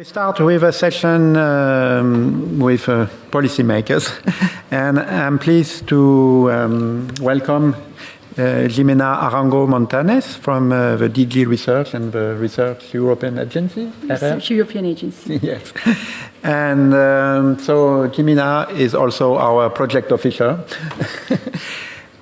We start with a session with policymakers, and I'm pleased to welcome Jimena Arango Montanez from the DG Research and the Research European Agency. Research European Agency. Yes. And so Jimena is also our project officer.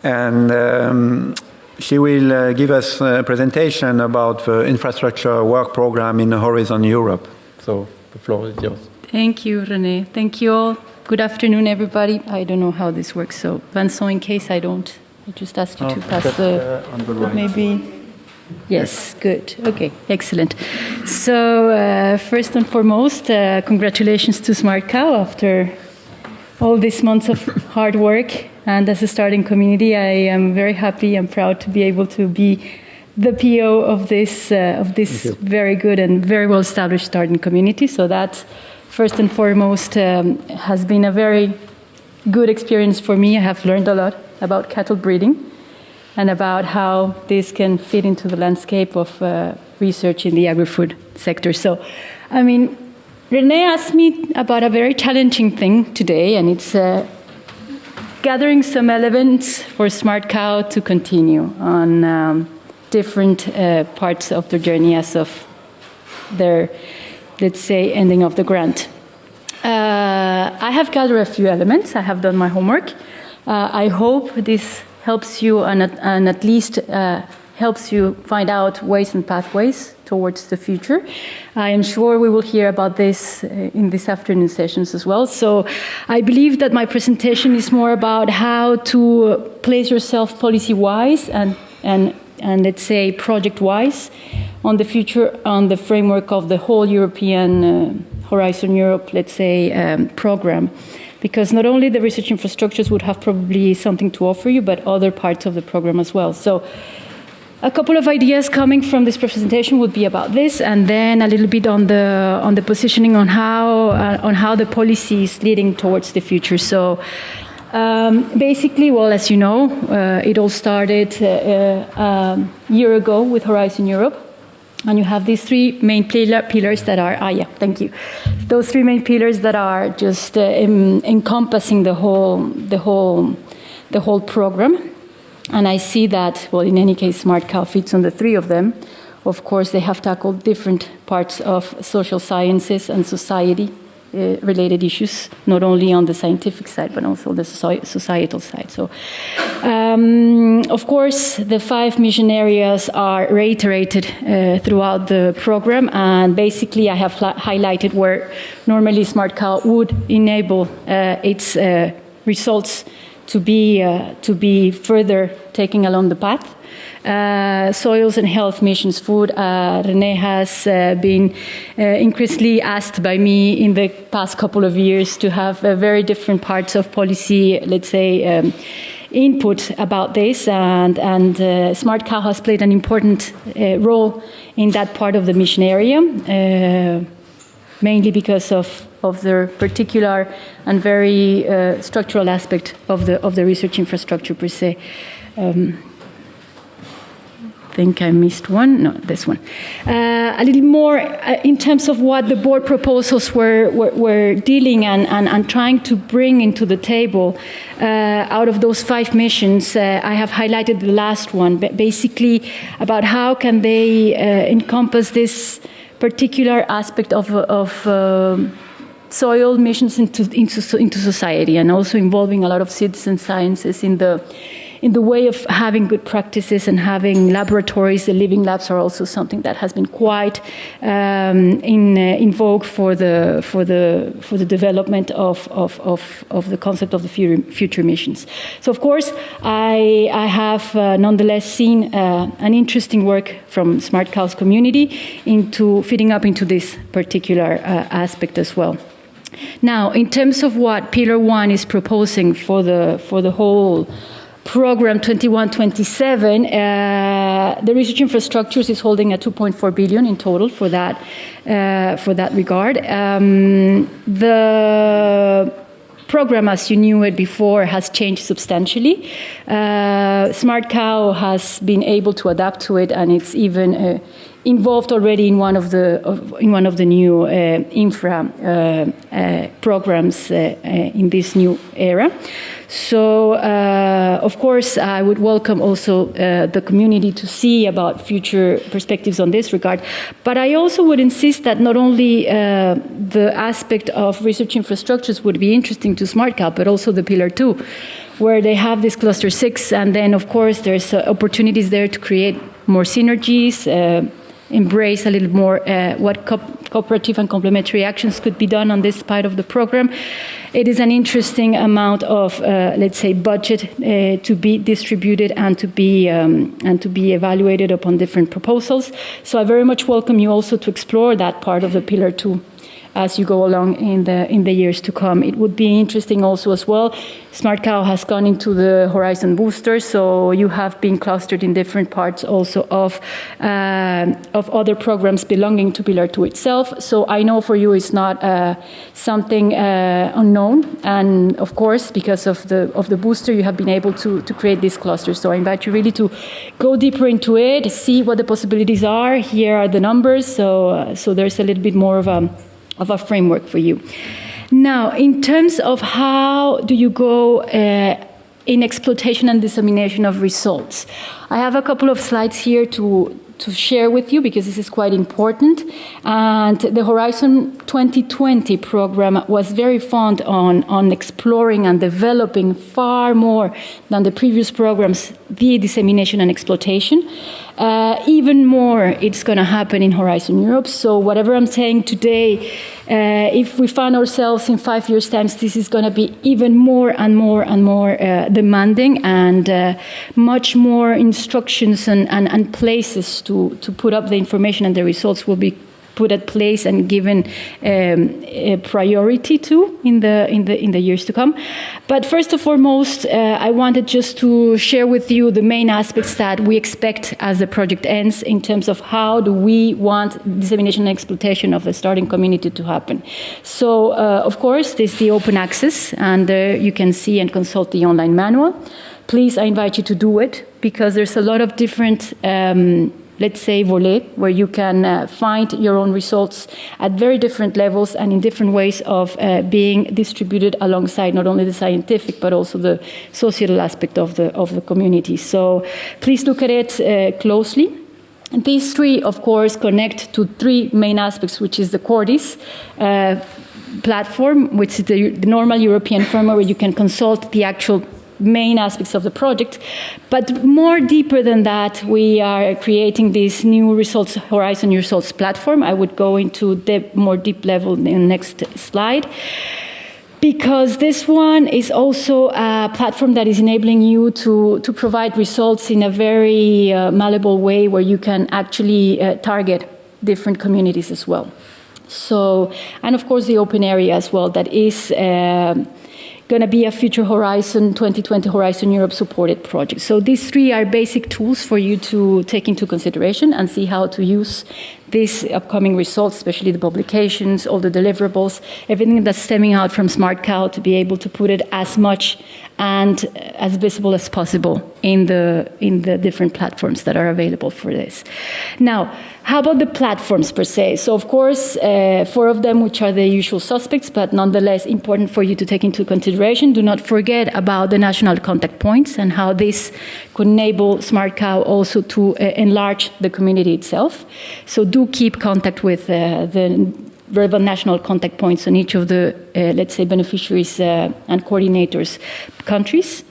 And she will give us a presentation about the infrastructure work program in Horizon Europe. So the floor is yours. Thank you, René. Thank you all. Good afternoon, everybody. I don't know how this works, so Vincent, in case I don't, I just ask you to pass on the right. maybe. Yes, good. Okay, excellent. So first and foremost, congratulations to SmartCow after all these months of hard work. And as a starting community, I am very happy and proud to be able to be the PO of this very good and very well-established starting community. So that, first and foremost, has been a very good experience for me. I have learned a lot about cattle breeding and about how this can fit into the landscape of research in the agri-food sector. So, I mean, René asked me about a very challenging thing today, and it's gathering some elements for SmartCow to continue on different parts of the journey as of their, let's say, ending of the grant. I have gathered a few elements. I have done my homework. I hope this helps you and at least helps you find out ways and pathways towards the future. I am sure we will hear about this in this afternoon sessions as well. So I believe that my presentation is more about how to place yourself policy-wise and let's say project-wise on the future, on the framework of the whole European Horizon Europe, let's say, program. Because not only the research infrastructures would have probably something to offer you, but other parts of the program as well. So a couple of ideas coming from this presentation would be about this, and then a little bit on the positioning on how the policy is leading towards the future. So basically, well, as you know, it all started a year ago with Horizon Europe, and you have these three main pillars that are thank you. Those three main pillars that are just encompassing the whole program. And I see that, well, in any case, SmartCow fits on the three of them. Of course, they have tackled different parts of social sciences and society-related issues, not only on the scientific side, but also the societal side. So, of course, the 5 mission areas are reiterated throughout the program, and basically I have highlighted where normally SmartCow would enable its results to be further taking along the path. Soils and health missions, food. René has been increasingly asked by me in the past couple of years to have very different parts of policy, let's say, input about this, and SmartCow has played an important role in that part of the mission area, mainly because of their particular and very structural aspect of the research infrastructure per se. I think I missed one. No, this one. A little more in terms of what the board proposals were dealing and trying to bring into the table. Out of those 5 missions, I have highlighted the last one, basically about how can they encompass this particular aspect of soil missions into society, and also involving a lot of citizen sciences in the way of having good practices and having laboratories. The living labs are also something that has been quite in vogue for the development of the concept of the future missions. So of course I have nonetheless seen an interesting work from SmartCow's community into fitting up into this particular aspect as well. Now, in terms of what Pillar 1 is proposing for the whole program 21-27, the research infrastructures is holding at 2.4 billion in total for that regard. The program, as you knew it before, has changed substantially. SmartCow has been able to adapt to it, and it's even involved already in one of the new infra programs in this new era. So, of course, I would welcome also the community to see about future perspectives on this regard. But I also would insist that not only the aspect of research infrastructures would be interesting to SmartCow, but also the Pillar 2, where they have this Cluster 6, and then, of course, there's opportunities there to create more synergies, embrace a little more what cooperative and complementary actions could be done on this part of the program. It is an interesting amount of, let's say, budget to be distributed and to be evaluated upon different proposals. So I very much welcome you also to explore that part of the Pillar 2 as you go along in the years to come. It would be interesting also as well. SmartCow has gone into the Horizon Booster, so you have been clustered in different parts also of other programs belonging to Pillar 2 itself. So I know for you it's not something unknown, and of course because of the booster you have been able to create this cluster. So I invite you really to go deeper into it, see what the possibilities are. Here are the numbers, so there's a little bit more of a framework for you. Now, in terms of how do you go in exploitation and dissemination of results, I have a couple of slides here to share with you because this is quite important. And the Horizon 2020 program was very fond on exploring and developing far more than the previous programs the dissemination and exploitation. Even more, it's going to happen in Horizon Europe. So whatever I'm saying today, if we find ourselves in 5 years' time, this is going to be even more and more and more demanding, and much more instructions and places to put up the information, and the results will be put at place and given a priority to in the years to come. But first and foremost, I wanted just to share with you the main aspects that we expect as the project ends in terms of how do we want dissemination and exploitation of the starting community to happen. So, of course, there's the open access, and you can see and consult the online manual. Please, I invite you to do it, because there's a lot of different let's say, volets, where you can find your own results at very different levels and in different ways of being distributed alongside not only the scientific but also the societal aspect of the community. So please look at it closely. These three, of course, connect to three main aspects, which is the Cordis platform, which is the normal European framework where you can consult the actual main aspects of the project. But more deeper than that, we are creating this new results, Horizon Results platform. I would go into the more deep level in the next slide, because this one is also a platform that is enabling you to provide results in a very malleable way, where you can actually target different communities as well. So, and of course the open area as well, that is going to be a future Horizon 2020 Horizon Europe supported project. So these three are basic tools for you to take into consideration and see how to use these upcoming results, especially the publications, all the deliverables, everything that's stemming out from SmartCow, to be able to put it as much and as visible as possible in the different platforms that are available for this. Now, how about the platforms per se? So, of course, 4 of them, which are the usual suspects, but nonetheless important for you to take into consideration. Do not forget about the national contact points and how this could enable SmartCow also to enlarge the community itself. So do keep contact with the relevant national contact points on each of the, let's say, beneficiaries and coordinators countries.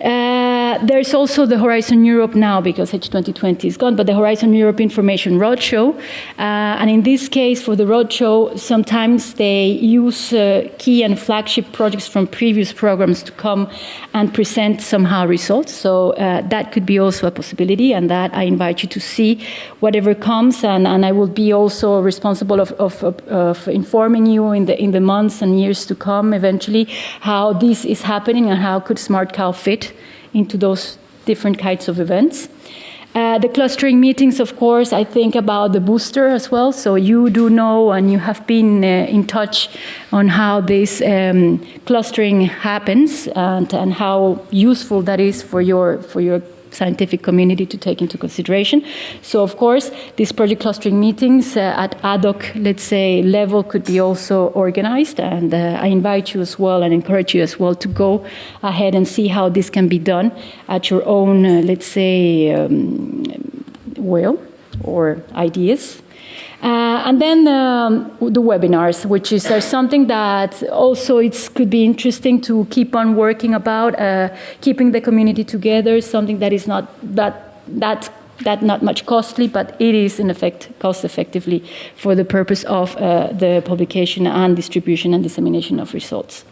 There's also the Horizon Europe now, because H2020 is gone, but the Horizon Europe Information Roadshow. And in this case, for the roadshow, sometimes they use key and flagship projects from previous programs to come and present somehow results. So that could be also a possibility, and that I invite you to see whatever comes. And I will be also responsible of informing you in the months and years to come, eventually, how this is happening and how could SmartCow fit into those different kinds of events. The clustering meetings, of course, I think about the booster as well. So you do know, and you have been in touch on how this clustering happens and how useful that is for your scientific community to take into consideration. So, of course, these project clustering meetings at ad hoc, let's say, level could be also organized. And I invite you as well and encourage you as well to go ahead and see how this can be done at your own, let's say, will or ideas. And then the webinars, which is something that also could be interesting to keep on working about, keeping the community together, something that is not not much costly, but it is in effect cost effectively for the purpose of the publication and distribution and dissemination of results.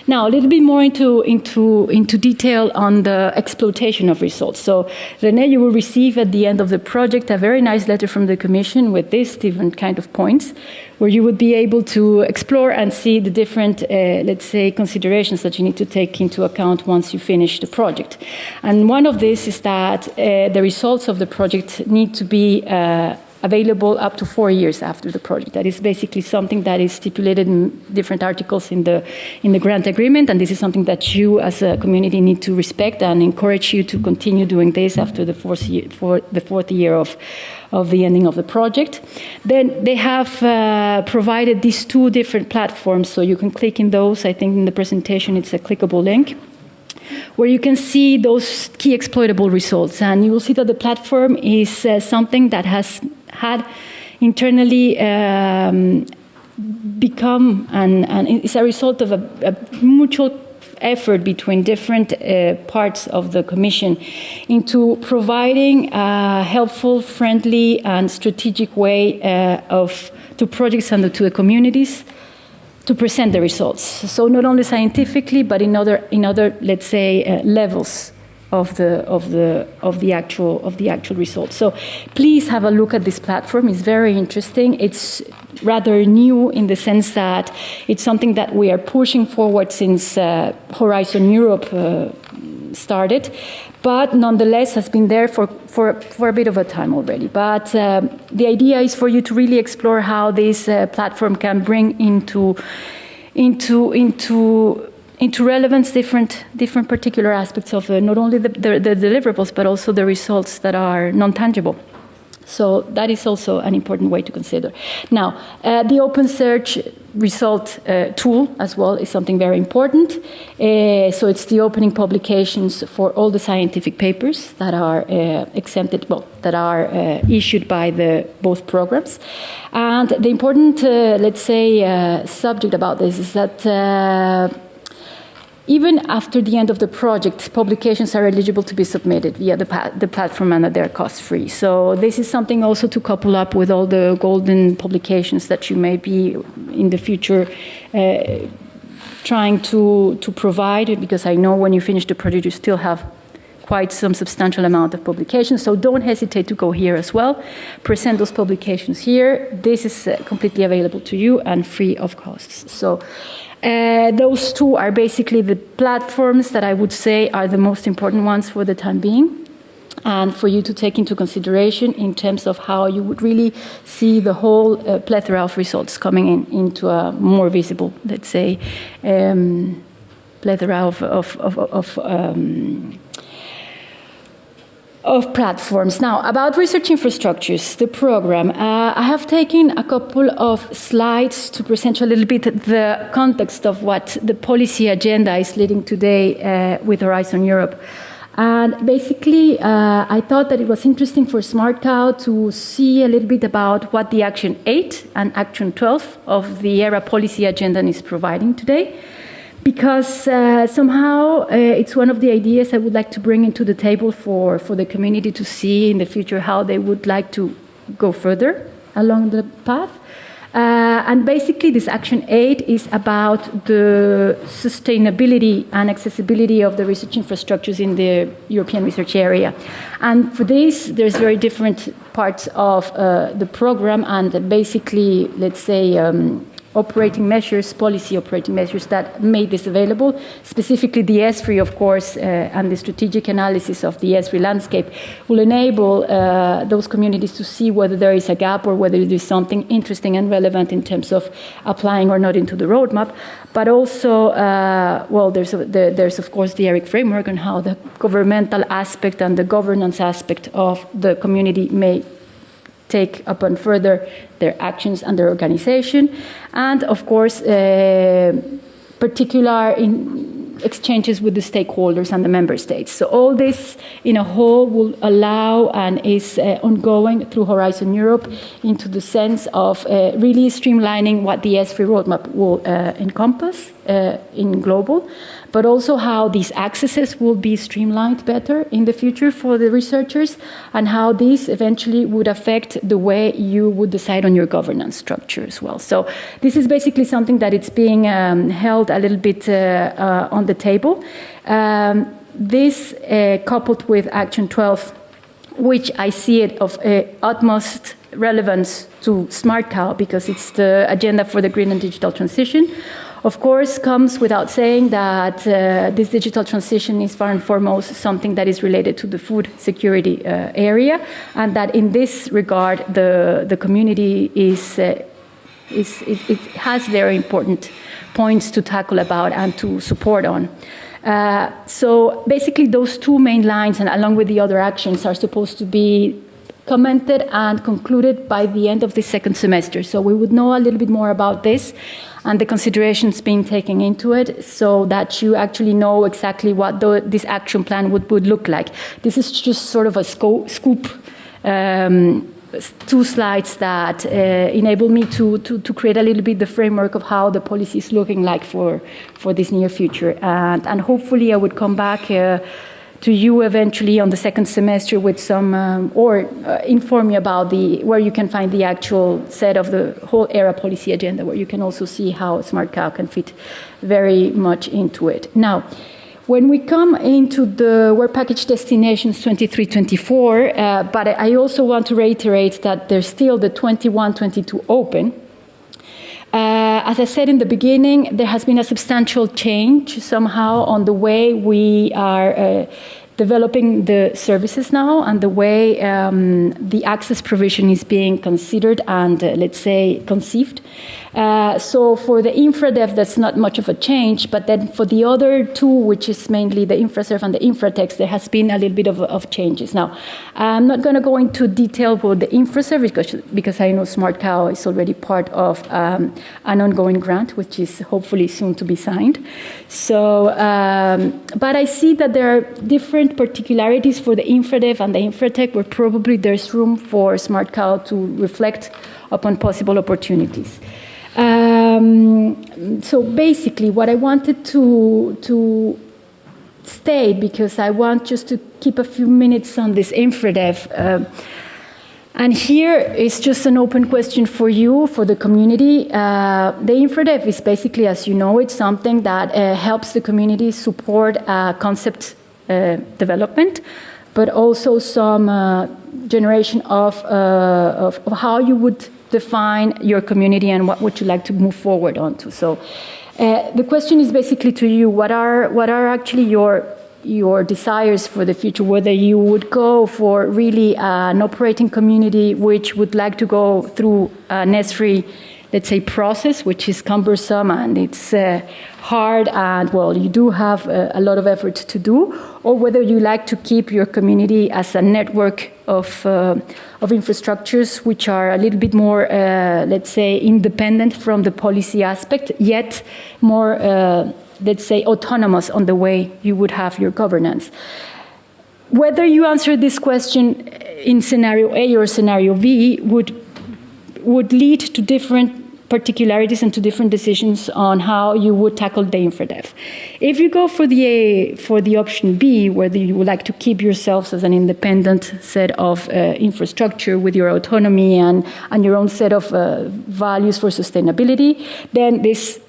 Now, a little bit more into detail on the exploitation of results. So, René, you will receive at the end of the project a very nice letter from the Commission with these different kind of points, where you would be able to explore and see the different, let's say, considerations that you need to take into account once you finish the project. And one of these is that the results of the project need to be available up to 4 years after the project. That is basically something that is stipulated in different articles in the grant agreement, and this is something that you as a community need to respect and encourage you to continue doing this after the fourth year of the ending of the project. Then they have provided these 2 different platforms, so you can click in those. I think in the presentation it's a clickable link, where you can see those key exploitable results. And you will see that the platform is something that has had internally become, and it's a result of a mutual effort between different parts of the Commission into providing a helpful, friendly, and strategic way to projects and to the communities to present the results. So not only scientifically, but in other let's say levels of the actual results. So please have a look at this platform. It's very interesting. It's rather new in the sense that it's something that we are pushing forward since Horizon Europe started, but nonetheless has been there for a bit of a time already. But the idea is for you to really explore how this platform can bring into relevance different particular aspects of not only the deliverables, but also the results that are non-tangible. So that is also an important way to consider. Now, the open search result tool as well is something very important. So it's the opening publications for all the scientific papers that are exempted, that are issued by both programs. And the important, let's say, subject about this is that even after the end of the project, publications are eligible to be submitted via the platform and they're cost-free. So this is something also to couple up with all the golden publications that you may be in the future trying to provide, because I know when you finish the project, you still have quite some substantial amount of publications. So don't hesitate to go here as well. Present those publications here. This is completely available to you and free of costs. So those 2 are basically the platforms that I would say are the most important ones for the time being, and for you to take into consideration in terms of how you would really see the whole plethora of results coming into a more visible, let's say, plethora of platforms. Now, about research infrastructures, the program, I have taken a couple of slides to present you a little bit the context of what the policy agenda is leading today with Horizon Europe. And basically, I thought that it was interesting for SmartCow to see a little bit about what the Action 8 and Action 12 of the ERA policy agenda is providing today. Because somehow it's one of the ideas I would like to bring into the table for the community to see in the future how they would like to go further along the path. And basically this Action 8 is about the sustainability and accessibility of the research infrastructures in the European research area. And for this, there's very different parts of the program, and basically, let's say, operating measures, policy operating measures that made this available. Specifically, the ESFRI, of course, and the strategic analysis of the ESFRI landscape will enable those communities to see whether there is a gap or whether there is something interesting and relevant in terms of applying or not into the roadmap. But also, there's of course the ERIC framework on how the governmental aspect and the governance aspect of the community may take upon further their actions and their organization, and of course particular exchanges with the stakeholders and the member states. So all this in a whole will allow and is ongoing through Horizon Europe into the sense of really streamlining what the ESFRI roadmap will encompass in global, but also how these accesses will be streamlined better in the future for the researchers, and how this eventually would affect the way you would decide on your governance structure as well. So this is basically something that it's being held a little bit on the table. This coupled with Action 12, which I see it of utmost relevance to SmartCow because it's the agenda for the green and digital transition, of course, comes without saying that this digital transition is far and foremost something that is related to the food security area, and that in this regard, the community it has very important points to tackle about and to support on. So basically, those two main lines, and along with the other actions, are supposed to be commented and concluded by the end of the second semester. So we would know a little bit more about this and the considerations being taken into it, so that you actually know exactly what this action plan would look like. This is just sort of a scoop, 2 slides that enable me to create a little bit the framework of how the policy is looking like for this near future. And hopefully I would come back to you eventually on the second semester with some, inform you about where you can find the actual set of the whole ERA policy agenda, where you can also see how SmartCow can fit very much into it. Now, when we come into the Work Package Destinations 23-24, but I also want to reiterate that there's still the 21-22 open. As I said in the beginning, there has been a substantial change somehow on the way we are developing the services now and the way the access provision is being considered and, let's say, conceived. So for the INFRADEV, that's not much of a change, but then for the other two, which is mainly the INFRASERV and the INFRATECH, there has been a little bit of changes. Now, I'm not going to go into detail with the INFRASERV because I know SmartCow is already part of an ongoing grant, which is hopefully soon to be signed. So, but I see that there are different particularities for the INFRADEV and the INFRATECH, where probably there's room for SmartCow to reflect upon possible opportunities. So basically, what I wanted to state, because I want just to keep a few minutes on this INFRADEV, and here is just an open question for you, for the community. The INFRADEV is basically, as you know, it's something that helps the community support concept development, but also some generation of how you would define your community and what would you like to move forward onto. So the question is basically to you, what are actually your desires for the future, whether you would go for really an operating community which would like to go through an ESFRI, let's say, process, which is cumbersome and it's hard and, well, you do have a lot of effort to do, or whether you like to keep your community as a network of infrastructures which are a little bit more, let's say, independent from the policy aspect, yet more, let's say, autonomous on the way you would have your governance. Whether you answer this question in scenario A or scenario B would lead to different particularities and to different decisions on how you would tackle the INFRADEV. If you go for the option B, whether you would like to keep yourselves as an independent set of infrastructure with your autonomy and your own set of values for sustainability, then this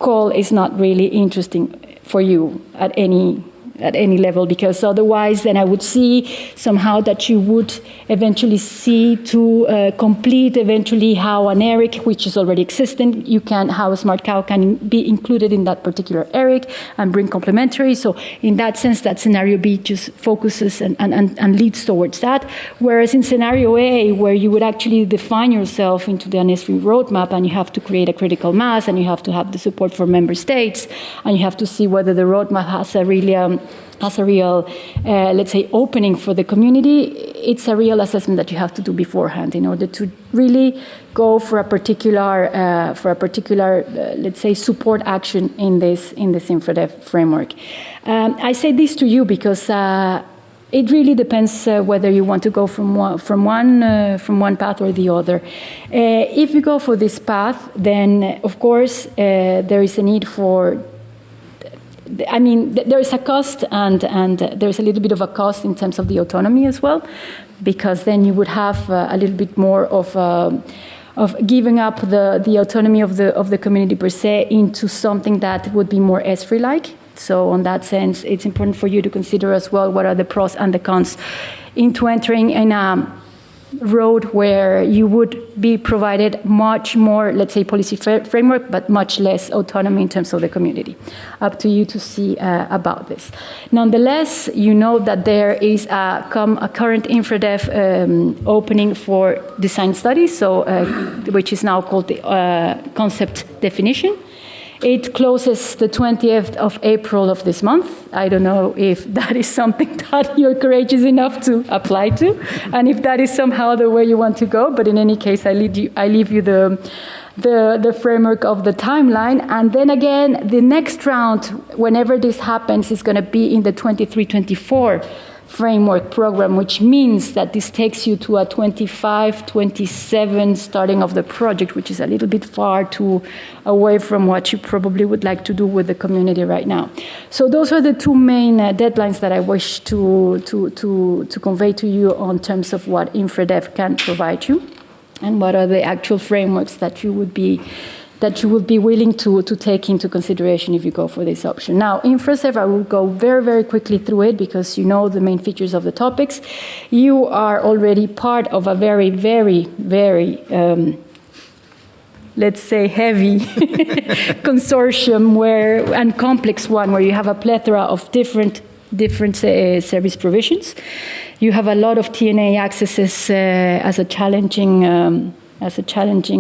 call is not really interesting for you at any at any level, because otherwise then I would see somehow that you would eventually see to complete eventually how an ERIC, which is already existing, how a SmartCow can be included in that particular ERIC and bring complementary. So in that sense, that scenario B just focuses and leads towards that. Whereas in scenario A, where you would actually define yourself into the NS3 roadmap, and you have to create a critical mass, and you have to have the support for member states, and you have to see whether the roadmap has a real, let's say, opening for the community. It's a real assessment that you have to do beforehand in order to really go for a particular, let's say, support action in this INFRADEV framework. I say this to you because it really depends whether you want to go from one path or the other. If you go for this path, then of course there is a need for. I mean, there is a cost, and there is a little bit of a cost in terms of the autonomy as well, because then you would have a little bit more of giving up the autonomy of the community per se into something that would be more ESFRI-like. So on that sense, it's important for you to consider as well what are the pros and the cons into entering in a road where you would be provided much more, let's say, policy framework, but much less autonomy in terms of the community. Up to you to see about this. Nonetheless, you know that there is a current INFRADEV opening for design studies, so which is now called the concept definition. It closes the 20th of April of this month. I don't know if that is something that you're courageous enough to apply to, and if that is somehow the way you want to go. But in any case, I leave you the framework of the timeline. And then again, the next round, whenever this happens, is going to be in the 23-24 framework program, which means that this takes you to a 25-27 starting of the project, which is a little bit far away from what you probably would like to do with the community right now. So those are the two main deadlines that I wish to convey to you on terms of what INFRADEV can provide you, and what are the actual frameworks that you would be willing to take into consideration if you go for this option. Now, INFRASERV, I will go very, very quickly through it because you know the main features of the topics. You are already part of a very, very, very, let's say, heavy consortium and complex one, where you have a plethora of different service provisions. You have a lot of TNA accesses as a challenging,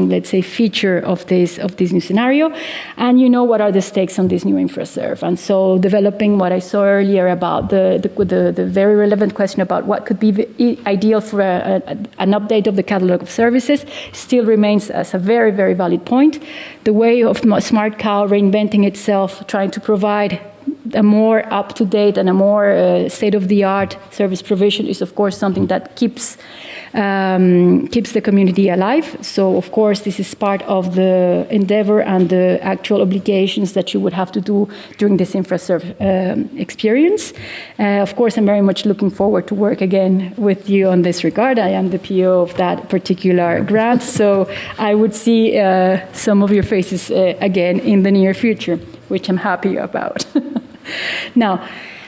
let's say, feature of this new scenario, and you know what are the stakes on this new INFRASERV. And so developing what I saw earlier about the very relevant question about what could be ideal for an update of the catalog of services still remains as a very, very valid point. The way of SmartCow reinventing itself, trying to provide a more up-to-date and a more state-of-the-art service provision is, of course, something that keeps the community alive. So, of course, this is part of the endeavor and the actual obligations that you would have to do during this INFRASERV experience. Of course, I'm very much looking forward to work again with you on this regard. I am the PO of that particular grant, so I would see some of your faces again in the near future, which I'm happy about. Now,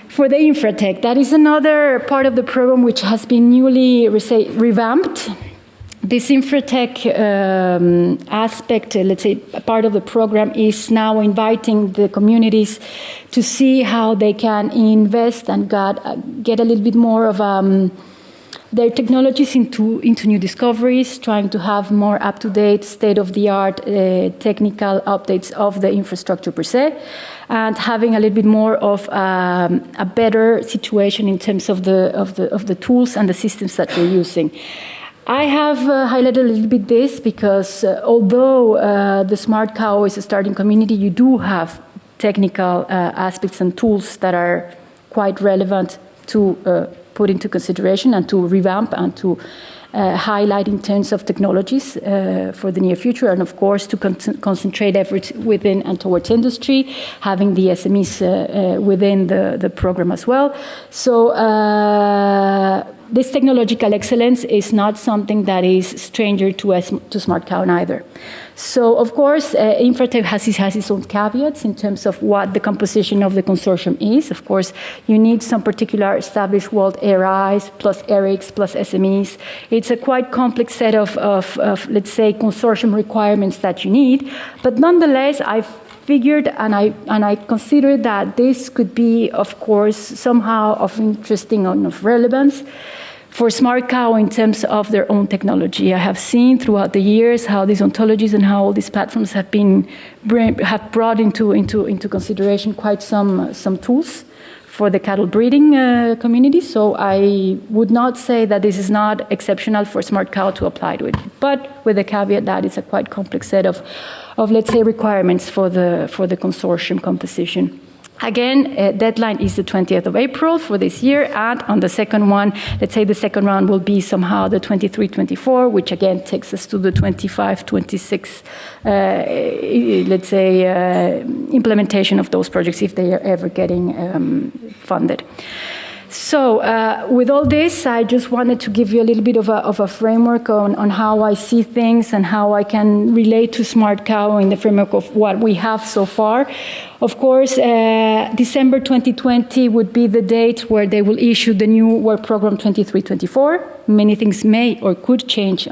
for the INFRATECH, that is another part of the program which has been newly revamped. This INFRATECH aspect, let's say, part of the program is now inviting the communities to see how they can invest and get a little bit more of their technologies into new discoveries, trying to have more up-to-date, state-of-the-art technical updates of the infrastructure per se, and having a little bit more of a better situation in terms of the tools and the systems that we're using. I have highlighted a little bit this because although the SmartCow is a starting community, you do have technical aspects and tools that are quite relevant to put into consideration and to revamp and to highlight in terms of technologies for the near future, and of course to concentrate efforts within and towards industry, having the SMEs within the program as well. So this technological excellence is not something that is stranger to SmartCow neither. So, of course, INFRATECH has its own caveats in terms of what the composition of the consortium is. Of course, you need some particular established world ARIs, plus ERICs, plus SMEs. It's a quite complex set of, let's say, consortium requirements that you need. But nonetheless, I've figured and I consider that this could be, of course, somehow of interesting and of relevance for SmartCow in terms of their own technology. I have seen throughout the years how these ontologies and how all these platforms have brought into consideration quite some tools for the cattle breeding community. So I would not say that this is not exceptional for SmartCow to apply to it, but with the caveat that it's a quite complex set of let's say, requirements for the consortium composition. Again, deadline is the 20th of April for this year, and on the second one, let's say the second round will be somehow the 23-24, which again takes us to the 25-26, let's say, implementation of those projects if they are ever getting funded. So with all this, I just wanted to give you a little bit of a framework on how I see things and how I can relate to SmartCow in the framework of what we have so far. Of course, December 2020 would be the date where they will issue the new work program 23-24. Many things may or could change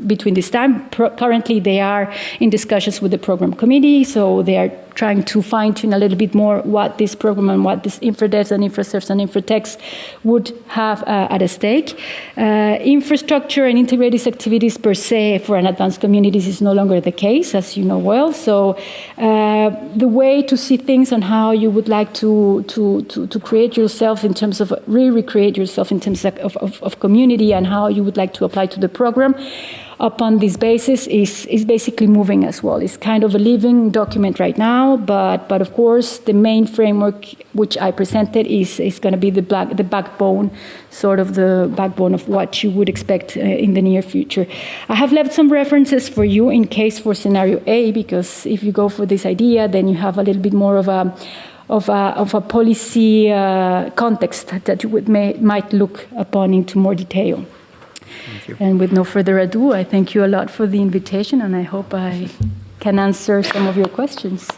between this time. Currently, they are in discussions with the program committee, so they are trying to fine-tune a little bit more what this program and what this INFRADEVs and INFRASERVs and INFRATECHs would have at a stake. Infrastructure and integrate these activities per se for an advanced communities is no longer the case, as you know well. So the way to see things on how you would like to create yourself in terms of recreate yourself in terms of community and how you would like to apply to the program upon this basis is basically moving as well. It's kind of a living document right now, but of course the main framework which I presented is going to be the backbone, sort of the backbone of what you would expect in the near future. I have left some references for you in case for scenario A, because if you go for this idea, then you have a little bit more of a policy context that you might look upon into more detail. And with no further ado, I thank you a lot for the invitation, and I hope I can answer some of your questions.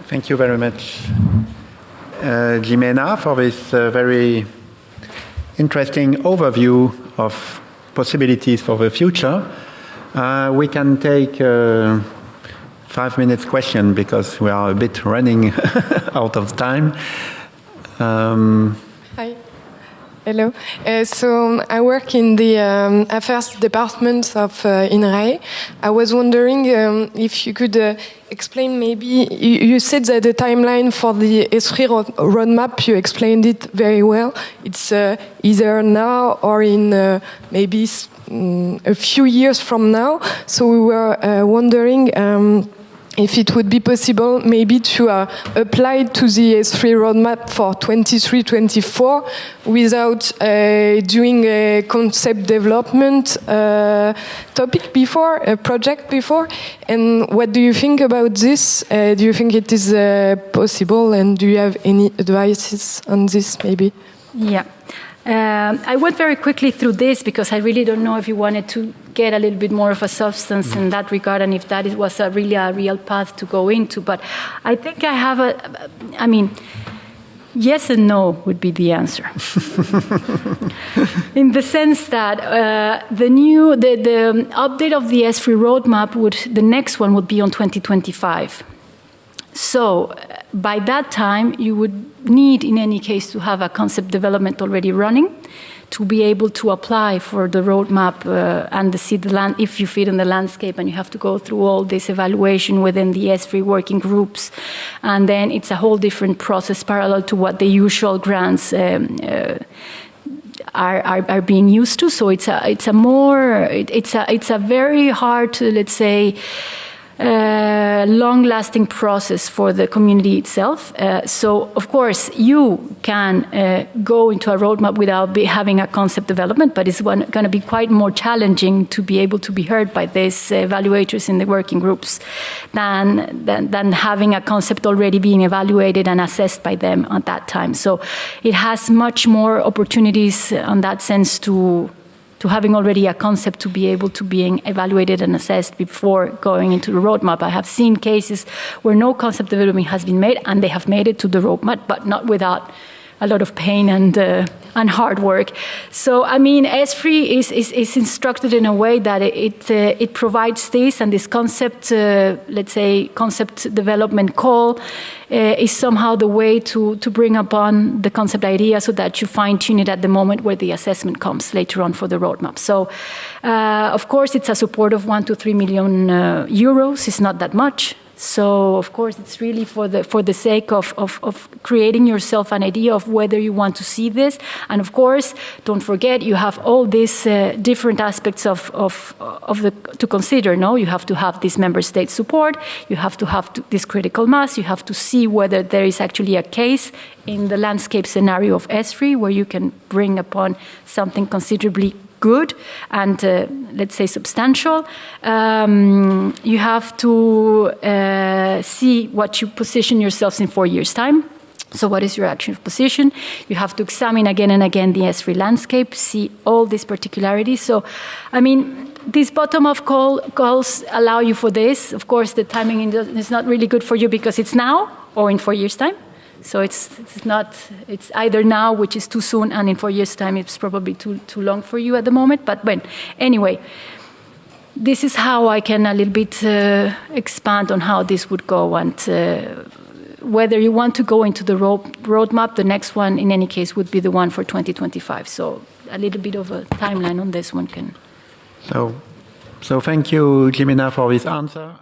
Thank you very much, Jimena, for this very interesting overview of possibilities for the future. We can take 5 minutes question because we are a bit running out of time. Hi. Hello. So I work in the affairs department of INRAE. I was wondering if you could explain maybe, you said that the timeline for the S3 roadmap, you explained it very well. It's either now or in maybe a few years from now. So we were wondering if it would be possible maybe to apply to the S3 roadmap for 23-24 without doing a concept development topic before, a project before. And what do you think about this? Do you think it is possible, and do you have any advices on this maybe? Yeah. I went very quickly through this because I really don't know if you wanted to get a little bit more of a substance in that regard and if that was really a real path to go into. But I think I have yes and no would be the answer. In the sense that the update of the S3 roadmap the next one would be on 2025. So by that time, you would need, in any case, to have a concept development already running to be able to apply for the roadmap and see the land if you fit in the landscape, and you have to go through all this evaluation within the S3 working groups, and then it's a whole different process parallel to what the usual grants are being used to. So it's a very hard, let's say, long-lasting process for the community itself. So, of course, you can go into a roadmap without having a concept development, but it's going to be quite more challenging to be able to be heard by these evaluators in the working groups than having a concept already being evaluated and assessed by them at that time. So it has much more opportunities on that sense to having already a concept to be able to being evaluated and assessed before going into the roadmap. I have seen cases where no concept development has been made and they have made it to the roadmap, but not without a lot of pain and hard work. So, I mean, ESFRI is instructed in a way that it provides this, and this concept, let's say, concept development call is somehow the way to bring upon the concept idea so that you fine-tune it at the moment where the assessment comes later on for the roadmap. So, of course, it's a support of 1 to 3 million euros. It's not that much. So, of course, it's really for the sake of creating yourself an idea of whether you want to see this. And, of course, don't forget, you have all these different aspects to consider. No, you have to have this member state support. You have to have this critical mass. You have to see whether there is actually a case in the landscape scenario of ESFRI where you can bring upon something considerably good and, let's say, substantial. You have to see what you position yourselves in 4 years' time. So what is your actual position? You have to examine again and again the ESFRI landscape, see all these particularities. So, I mean, these bottom-up calls allow you for this. Of course, the timing is not really good for you because it's now or in 4 years' time. So it's either now, which is too soon, and in 4 years' time, it's probably too long for you at the moment. But anyway, this is how I can a little bit expand on how this would go, and whether you want to go into the roadmap, the next one, in any case, would be the one for 2025. So a little bit of a timeline on this one can. So thank you, Jimena, for this answer.